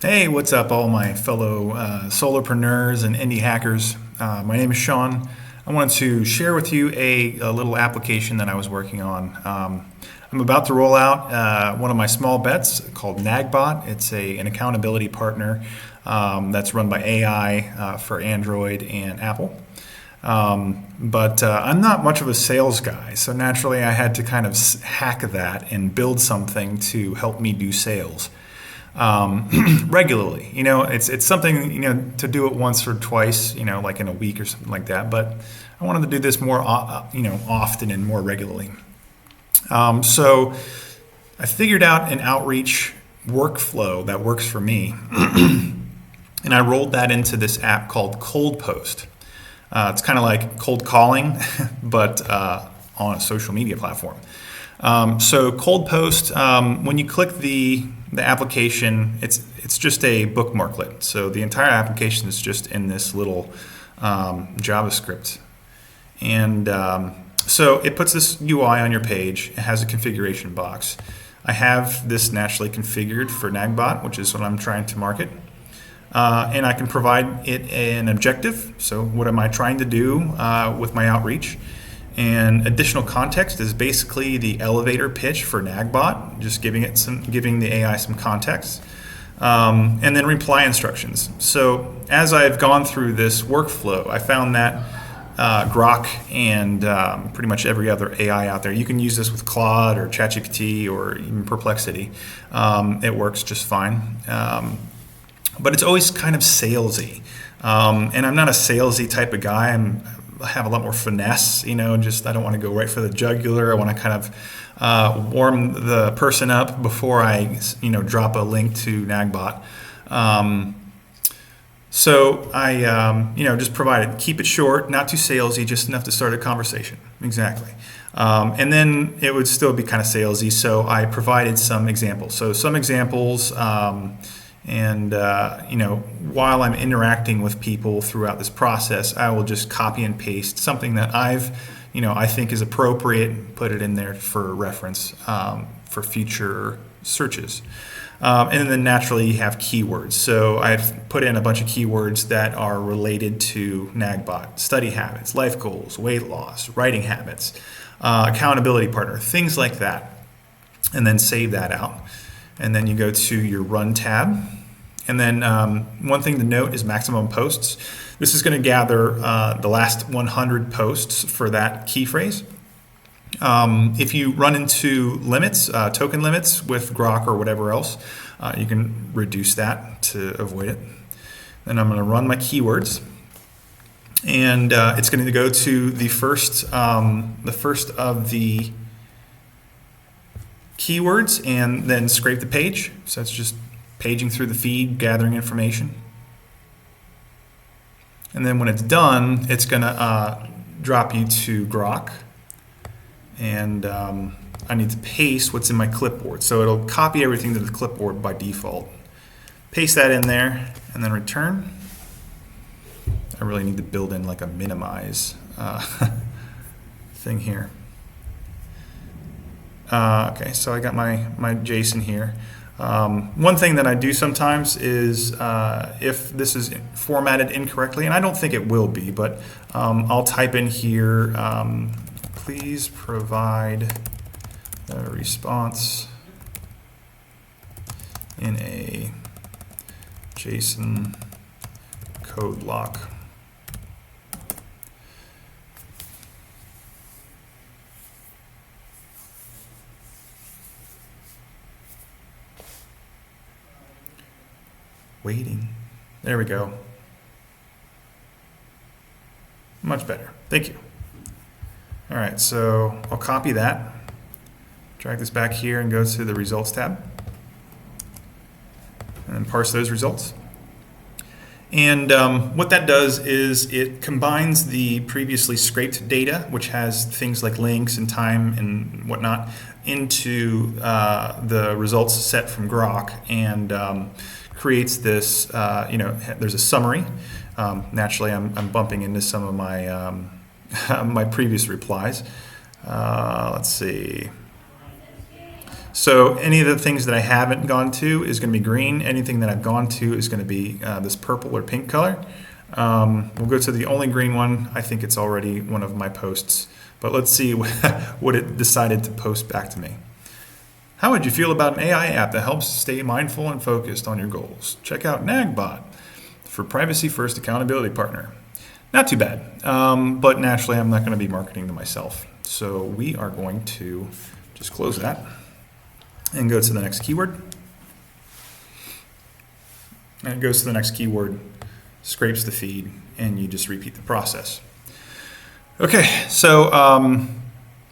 Hey, what's up, all my fellow solopreneurs and indie hackers? My name is Sean. I wanted to share with you a little application that I was working on. I'm about to roll out one of my small bets called Nagbot. It's an accountability partner that's run by AI for Android and Apple. But I'm not much of a sales guy, so naturally I had to kind of hack that and build something to help me do sales regularly. It's something to do it once or twice, like in a week or something like that. But I wanted to do this more, often and more regularly. So I figured out an outreach workflow that works for me, and I rolled that into this app called Coldpost. It's kind of like cold calling, but on a social media platform. So Coldpost, when you click the application, it's just a bookmarklet. So the entire application is just in this little JavaScript, and so it puts this UI on your page. It has a configuration box. I have this naturally configured for Nagbot, which is what I'm trying to market. And I can provide it an objective. So what am I trying to do with my outreach? And additional context is basically the elevator pitch for Nagbot, just giving the AI some context. And then reply instructions. So as I've gone through this workflow, I found that Grok and pretty much every other AI out there, you can use this with Claude or ChatGPT or even Perplexity. It works just fine. But it's always kind of salesy. And I'm not a salesy type of guy. I have a lot more finesse, I don't want to go right for the jugular. I want to kind of warm the person up before I, drop a link to Nagbot. So I, just keep it short, not too salesy, just enough to start a conversation. Exactly. And then it would still be kind of salesy. So I provided some examples. So some examples, while I'm interacting with people throughout this process, I will just copy and paste something that I think is appropriate, put it in there for reference for future searches. And then naturally you have keywords. So I've put in a bunch of keywords that are related to Nagbot: study habits, life goals, weight loss, writing habits, accountability partner, things like that. And then save that out. And then you go to your Run tab. And then one thing to note is maximum posts. This is going to gather the last 100 posts for that key phrase. If you run into limits, token limits with Grok or whatever else, you can reduce that to avoid it. Then I'm going to run my keywords. And it's going to go to the first of the keywords and then scrape the page. So it's just paging through the feed, gathering information. And then when it's done, it's going to drop you to Grok. And I need to paste what's in my clipboard. So it'll copy everything to the clipboard by default. Paste that in there and then return. I really need to build in like a minimize thing here. Okay, so I got my JSON here. One thing that I do sometimes is if this is formatted incorrectly, and I don't think it will be, but I'll type in here, please provide a response in a JSON code block. Waiting. There we go. Much better. Thank you. All right, so I'll copy that, drag this back here and go to the results tab, and then parse those results. And what that does is it combines the previously scraped data, which has things like links and time and whatnot, into the results set from Grok, and creates this, there's a summary. Naturally, I'm bumping into some of my my previous replies. Let's see. So any of the things that I haven't gone to is going to be green. Anything that I've gone to is going to be this purple or pink color. We'll go to the only green one. I think it's already one of my posts, but let's see what it decided to post back to me. How would you feel about an AI app that helps stay mindful and focused on your goals? Check out Nagbot for privacy first accountability partner. Not too bad, but naturally I'm not going to be marketing to myself. So we are going to just close that and go to the next keyword. And it goes to the next keyword, scrapes the feed, and you just repeat the process. Okay, so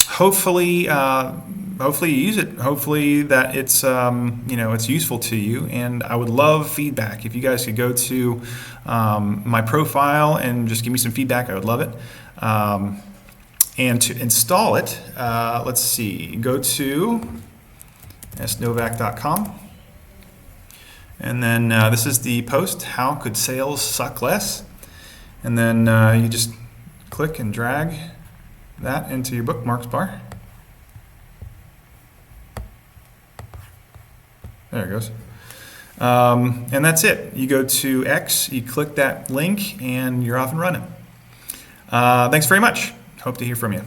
hopefully you use it. Hopefully that it's it's useful to you. And I would love feedback. If you guys could go to my profile and just give me some feedback, I would love it. And to install it, let's see, go to snovak.com. And then this is the post, how could sales suck less? And then you just click and drag that into your bookmarks bar. There it goes. And that's it. You go to X, you click that link, and you're off and running. Thanks very much. Hope to hear from you.